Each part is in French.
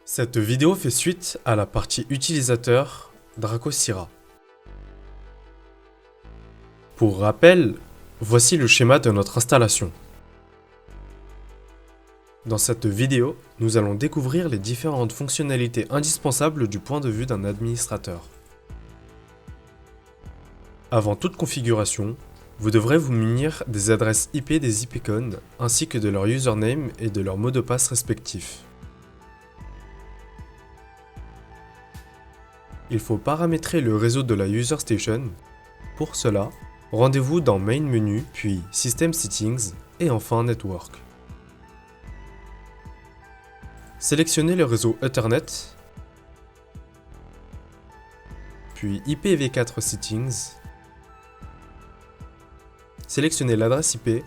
Cette vidéo fait suite à la partie utilisateur Dracosira. Pour rappel, voici le schéma de notre installation. Dans cette vidéo, nous allons découvrir les différentes fonctionnalités indispensables du point de vue d'un administrateur. Avant toute configuration, vous devrez vous munir des adresses IP des ipCon ainsi que de leur username et de leur mot de passe respectifs. Il faut paramétrer le réseau de la User Station. Pour cela, rendez-vous dans Main Menu, puis System Settings et enfin Network. Sélectionnez le réseau Ethernet, puis IPv4 Settings. Sélectionnez l'adresse IP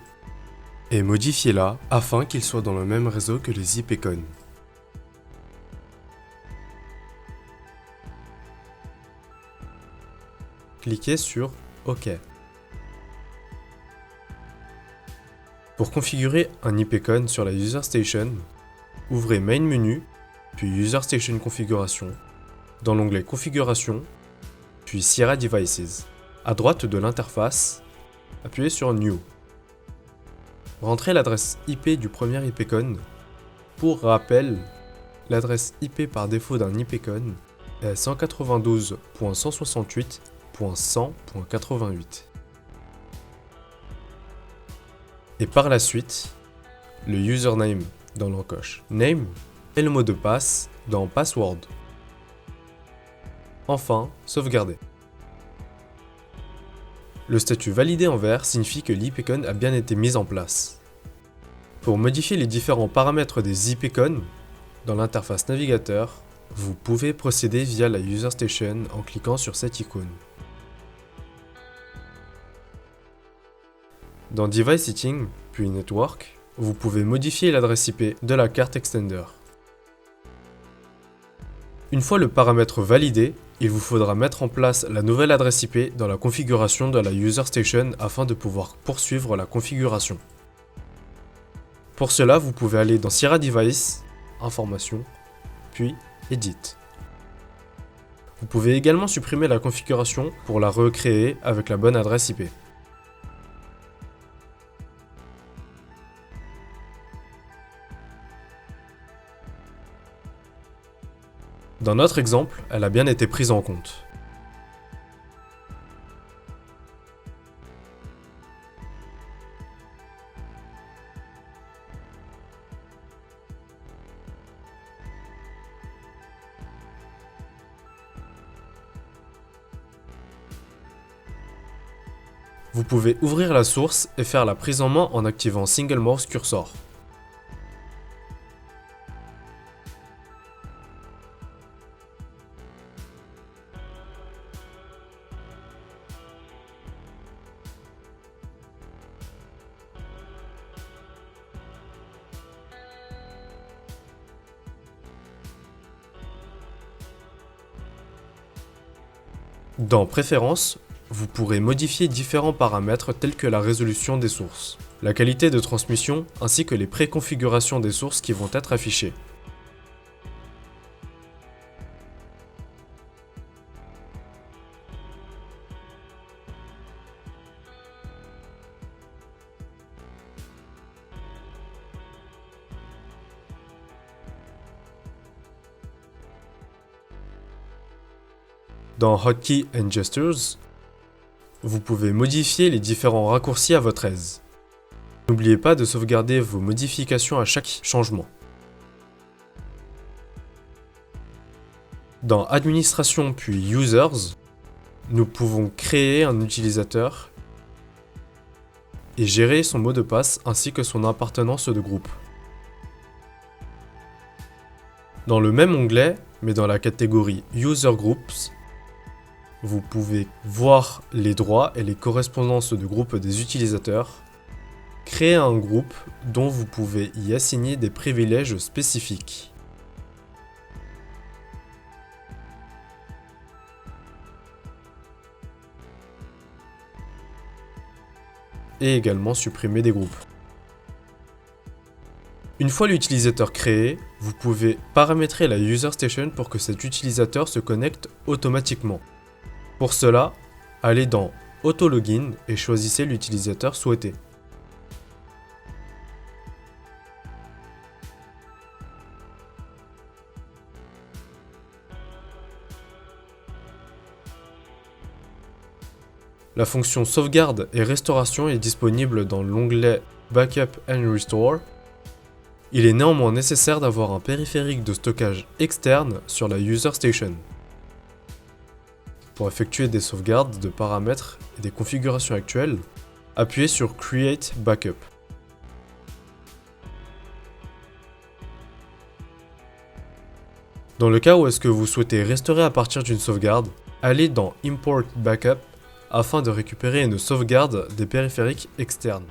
et modifiez-la afin qu'il soit dans le même réseau que les ipCon. Cliquez sur OK. Pour configurer un ipCon sur la User Station, ouvrez Main Menu, puis User Station Configuration, dans l'onglet Configuration, puis Sierra Devices. À droite de l'interface, appuyez sur New. Rentrez l'adresse IP du premier ipCon. Pour rappel, l'adresse IP par défaut d'un ipCon est 192.168.100.88. Et par la suite, le username dans l'encoche Name et le mot de passe dans Password. Enfin, sauvegarder. Le statut validé en vert signifie que l'ipCon a bien été mis en place. Pour modifier les différents paramètres des ipCon, dans l'interface navigateur, vous pouvez procéder via la User Station en cliquant sur cette icône. Dans Device Setting, puis Network, vous pouvez modifier l'adresse IP de la carte Extender. Une fois le paramètre validé, il vous faudra mettre en place la nouvelle adresse IP dans la configuration de la User Station afin de pouvoir poursuivre la configuration. Pour cela, vous pouvez aller dans Sierra Device, Informations, puis Edit. Vous pouvez également supprimer la configuration pour la recréer avec la bonne adresse IP. Dans notre exemple, elle a bien été prise en compte. Vous pouvez ouvrir la source et faire la prise en main en activant Single Mouse Cursor. Dans Préférences, vous pourrez modifier différents paramètres tels que la résolution des sources, la qualité de transmission ainsi que les préconfigurations des sources qui vont être affichées. Dans Hotkey and Gestures, vous pouvez modifier les différents raccourcis à votre aise. N'oubliez pas de sauvegarder vos modifications à chaque changement. Dans Administration puis Users, nous pouvons créer un utilisateur et gérer son mot de passe ainsi que son appartenance de groupe. Dans le même onglet, mais dans la catégorie User Groups, vous pouvez voir les droits et les correspondances de groupes des utilisateurs, créer un groupe dont vous pouvez y assigner des privilèges spécifiques. et également supprimer des groupes. Une fois l'utilisateur créé, vous pouvez paramétrer la User Station pour que cet utilisateur se connecte automatiquement. Pour cela, allez dans Auto Login et choisissez l'utilisateur souhaité. La fonction sauvegarde et restauration est disponible dans l'onglet Backup and Restore. Il est néanmoins nécessaire d'avoir un périphérique de stockage externe sur la User Station. Pour effectuer des sauvegardes de paramètres et des configurations actuelles, appuyez sur Create Backup. Dans le cas où est-ce que vous souhaitez restaurer à partir d'une sauvegarde, allez dans Import Backup afin de récupérer une sauvegarde des périphériques externes.